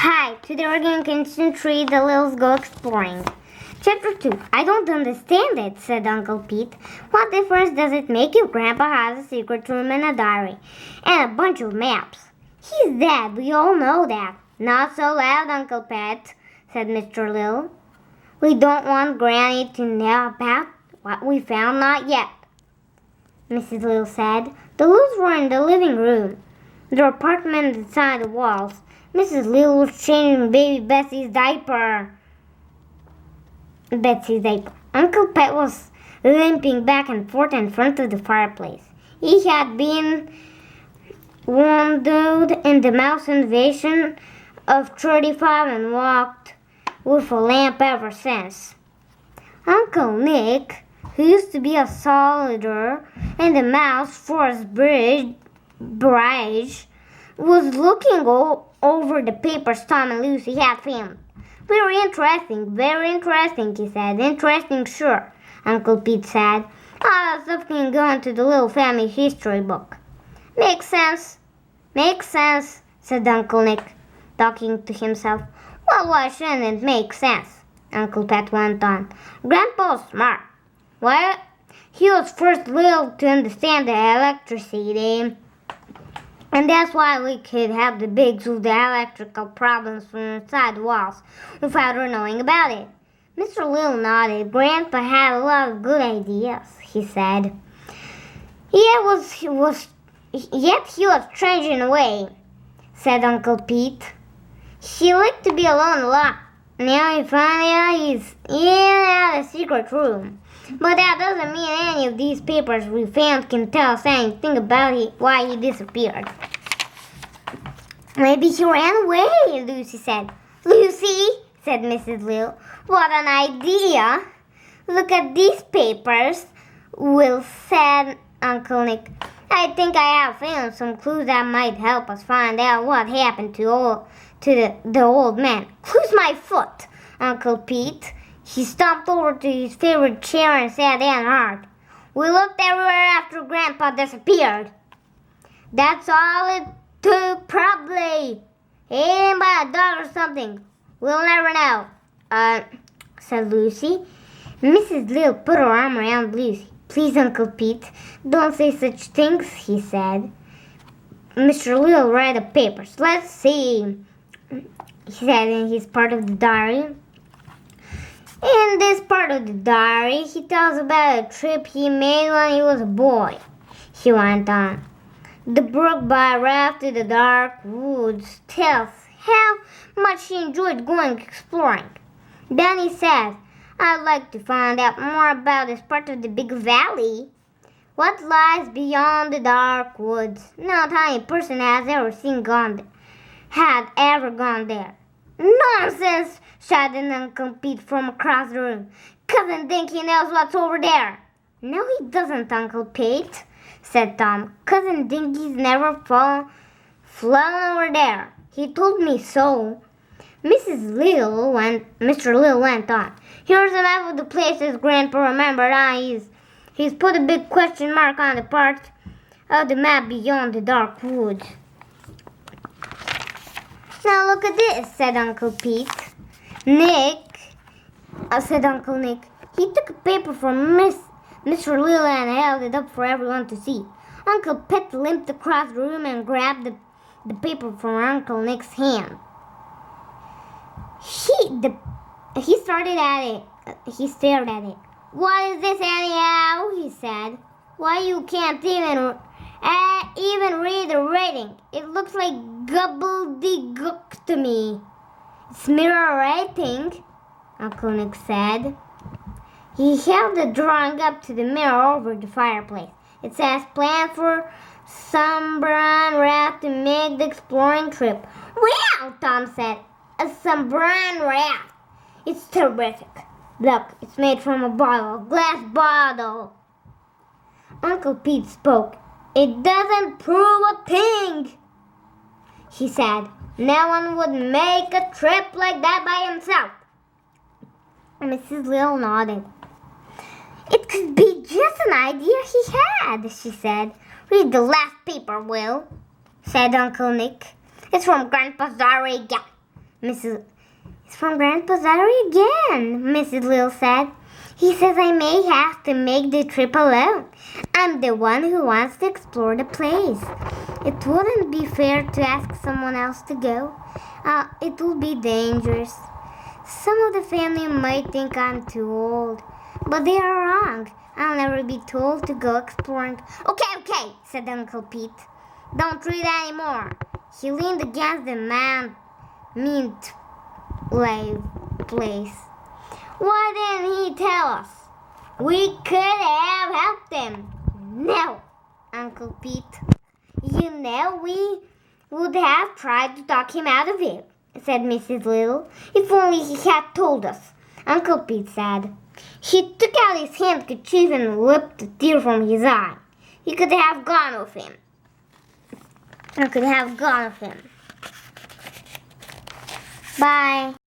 Hi, today we're going to continue to read The Littles Go Exploring. Chapter 2. I don't understand it, said Uncle Pete. What difference does it make if Grandpa has a secret room and a diary and a bunch of maps? He's dead, we all know that. Not so loud, Uncle Pet, said Mr. Little. We don't want Granny to know about what we found, not yet, Mrs. Little said. The Littles were in the living room, their apartment inside the walls. Mrs. Little was changing baby Betsy's diaper. Uncle Pet was limping back and forth in front of the fireplace. He had been wounded in the mouse invasion of 35 and walked with a lamp ever since. Uncle Nick, who used to be a soldier in the mouse force barrage, was looking over the papers Tom and Lucy had found. Very interesting, he said. Interesting, sure, Uncle Pete said. All that stuff can go into the little family history book. Makes sense, said Uncle Nick, talking to himself. Well, why shouldn't it make sense? Uncle Pet went on. Grandpa was smart. Well, he was first little to understand the electricity, and that's why we could have the bigs of the electrical problems from inside the walls without her knowing about it. Mr. Little nodded. Grandpa had a lot of good ideas, he said. Yet he was strange in a way, said Uncle Pete. He liked to be alone a lot. Now he found out he's in a secret room. But that doesn't mean any of these papers we found can tell us anything about why he disappeared. Maybe he ran away, Lucy said. Lucy, said Mrs. Little, what an idea. Look at these papers, Will said Uncle Nick. I think I have found some clues that might help us find out what happened to the old man. Who's my foot, Uncle Pete? He stomped over to his favorite chair and sat down hard. We looked everywhere after Grandpa disappeared. That's all it took, probably. Hidden by a dog or something. We'll never know, said Lucy. Mrs. Little put her arm around Lucy. Please, Uncle Pete, don't say such things, he said. Mr. Little read the papers. Let's see, he said in his part of the diary. In this part of the diary, he tells about a trip he made when he was a boy. He went on. The brook by raft to the dark woods tells how much he enjoyed going exploring. Then he says, I'd like to find out more about this part of the big valley. What lies beyond the dark woods? No tiny person had ever gone there. Nonsense! Shouted Uncle Pete from across the room. Cousin Dinky knows what's over there. No, he doesn't, Uncle Pete, said Tom. Cousin Dinky's never flown over there. He told me so. Mr. Little went on. Here's a map of the places Grandpa remembered. He's put a big question mark on the part of the map beyond the dark woods. Now look at this, said Uncle Pete. Said Uncle Nick. He took a paper from Mr. Little and held it up for everyone to see. Uncle Pet limped across the room and grabbed the paper from Uncle Nick's hand. He stared at it. What is this anyhow? He said. Why, you can't even read the writing. It looks like gobbledygook to me. It's mirror writing, Uncle Nick said. He held the drawing up to the mirror over the fireplace. It says, plan for Sunburn Raft to make the exploring trip. Wow, Tom said. A Sunburn Raft. It's terrific. Look, it's made from a glass bottle. Uncle Pete spoke. It doesn't prove a thing, he said. No one would make a trip like that by himself. Mrs. Little nodded. It could be just an idea he had, she said. Read the last paper, Will, said Uncle Nick. It's from Grandpa's diary again. Mrs. It's from Grandpa's diary again, Mrs. Little said. He says I may have to make the trip alone. I'm the one who wants to explore the place. It wouldn't be fair to ask someone else to go. It would be dangerous. Some of the family might think I'm too old, but they are wrong. I'll never be told to go exploring. Okay, said Uncle Pete. Don't read anymore. He leaned against the mint place. Why didn't he tell us? We could have helped him. No, Uncle Pete. You know we would have tried to talk him out of it, said Mrs. Little. If only he had told us, Uncle Pete said. He took out his handkerchief and wiped a tear from his eye. He could have gone with him. I could have gone with him. Bye.